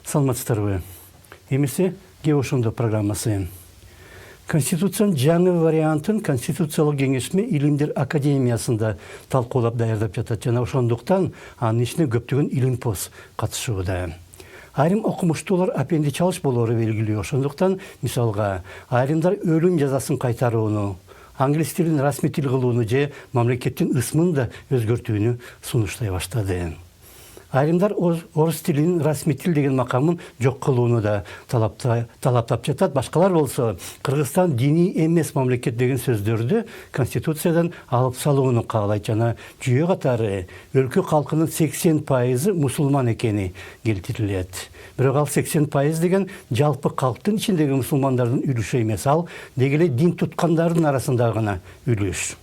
Саламатсыздарбы. Эмесе ке ошондо программасы. Конституциянын жаңы вариантын Конституциялык кеңешме Илимдер академиясында талкуудап-даярдап жатат жана ошондуктан анын ишине көптөгөн илимпоз катышууда. Айрым окумуштуулар апенди чалыш болоору белгилүү. Ошондуктан мисалга айрымдар өлүм жазасын кайтарууну, англис тилин расмий тил кылууну же мамлекеттин ысмын да өзгөртүүнү сунуштай баштады. Айрымдар орус тилинин расмий тил деген макамын жок кылууну да талаптап жатат. Башкалар болсо Кыргызстан диний эмес мамлекет деген сөздөрдү Конституциядан алып салууну каалайт жана жүйө катары өлкө калкынын 80% мусулман экени келтирилет. Бирок ал 80% деген жалпы калктын ичиндеги мусулмандардын үлүшү эмес, ал деги эле дин туткандардын арасында гана үлүш.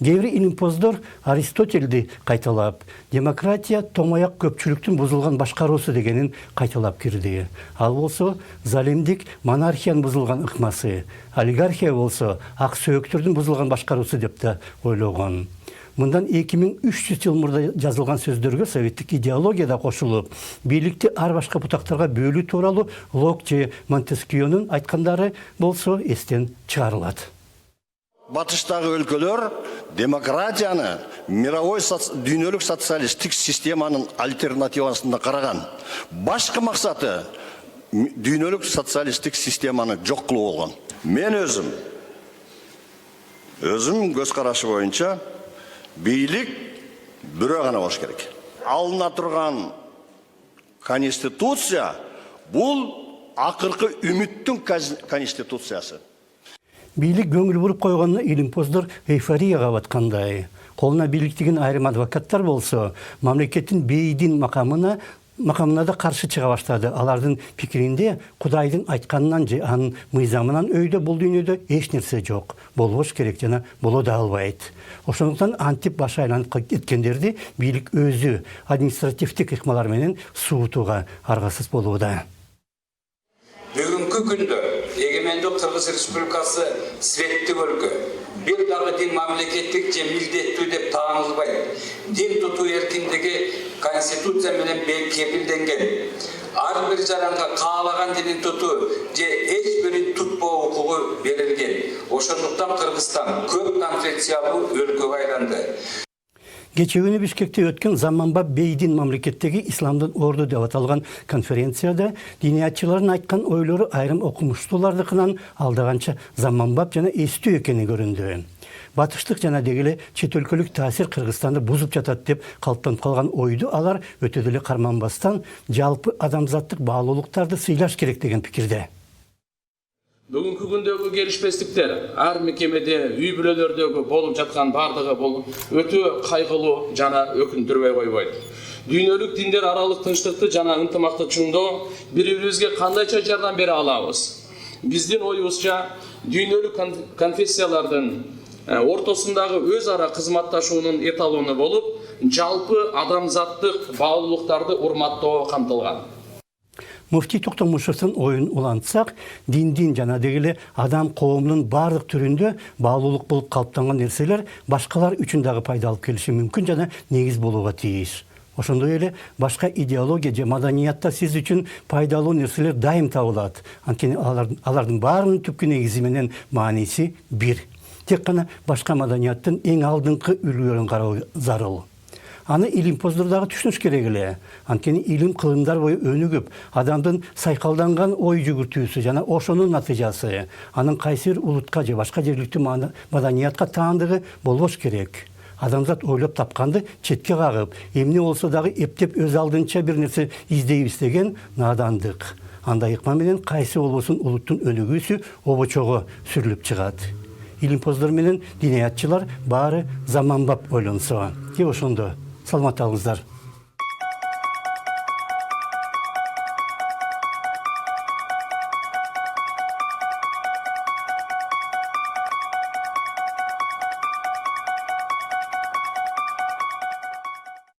Кээ бир илимпоздор Аристотельди кайталап, демократия томаяк көпчүлүктүн бузулган башкаруусу дегенин кайталап кирди. Ал болсо залимдик монархиянын бузулган ыкмасы, олигархия болсо ак сөөктөрдүн бузулган башкаруусу деп да ойлогон. Мындан 2300 жыл мурда жазылган сөздөргө советтик идеология да кошулуп, бийликти ар башка бутактарга бөлүү тууралуу Лок же Монтескьёнун айткандары болсо эстен чыгарылат. Батыштагы өлкөлөр демократияны мировой дүйнөлүк социалисттик системанын альтернативасында караган. Башкы максаты дүйнөлүк социалисттик системаны жок кылуу болгон. Мен өзүм көз карашы боюнча бийлик бирөө гана болуш керек. Алына турган Конституция бул акыркы үмүттүн конституциясы. Бийлик көңүл буруп койгонуна илимпоздор эйфорияга баткандай. Колуна бийликтигин айрым адвокаттар болсо, мамлекеттин бейдин макамына да каршы чыга баштады. Алардын пикиринде Кудайдын айтканынан же анын мыйзамынан өйдө бул дүйнөдө эч нерсе жок. Болбош керек жана боло да албайт. Ошондуктан антип баш айланып кеткендерди бийлик өзү административдик ыкмалар менен суутууга аргасыз болууда. Бүгүнкү күндө эгемендик Кыргыз Республикасы светтик өлкө. Бир дагы дин мамлекеттик же милдеттүү деп таанылбайт. Дин тутуу эркиндиги Конституция менен кепилденген. Ар бир жаранга каалаган динин тутуу же эч бирин тутпоо укугу берилген. Ошондуктан Кыргызстан көп конфессиялуу өлкөгө айланды. Кече күнү Бишкекте өткөн Заманга бейдин мамлекеттеги исламдын орду деп аталган конференцияда диниятчылардын айткан ойлору айрым окумуштуулардыкынан алдаганча заманбап жана эстүү экени көрүндү. Батыштык жана деги эле чет өлкөлүк таасир Кыргызстанды бузуп жатат деп калыптанып калган ойду алар өтө деле карманбастан жалпы адамзаттык баалуулуктарды сыйлаш керек деген пикирде. Бүгүнкү күндөгү келишпестиктер ар мекемеде, үй бүлөлөрдөгү болуп жаткан бардыгы бул өтө кайгылуу жана өкүндүрбөй койбойт. Дүйнөлүк диндер аралык тынчтыкты жана ынтымактычылыктоо бири-бирибизге кандайча жардам бере алабыз? Биздин оюбузча дүйнөлүк конфессиялардын ортосундагы өз ара кызматташуунун эталону болуп, жалпы адамзаттык баалуулуктарды урматтоо камтылган. Муфтий Токтомушевдин оюн улантсак, диндин жана деги эле адам коомунун бардык түрүндө баалуулук болуп калыптанган нерселер башкалар үчүн дагы пайда алып келиши мүмкүн жана негиз болууга тийиш. Ошондой эле башка идеология же маданиятта сиз үчүн пайдалуу нерселер дайым табылат. Анткени алардын баарынын түпкү негизи менен мааниси бир. Тек гана башка маданияттын эң алдыңкы үлгүлөрүн кароо зарыл. Аны илимпоздор дагы түшүнүш керек эле. Анткени илим кылымдар бою өнүгүп, адамдын сайкалданган ой жүгүртүүсү жана ошонун натыйжасы анын кайсы бир улутка же башка жергиликтүү маданиятка таандыгы болбош керек. Адамзат ойлоп тапканды четке кагып, эмне болсо дагы эптеп өз алдынча бир нерсе издейбиз деген надандык. Андай ыкма менен кайсы болбосун улуттун өнүгүүсү обочого сүрүлүп чыгат. Илимпоздор менен диниятчылар баары заманбап ойлонсо. Ке ошондо. Саламат болуңуздар.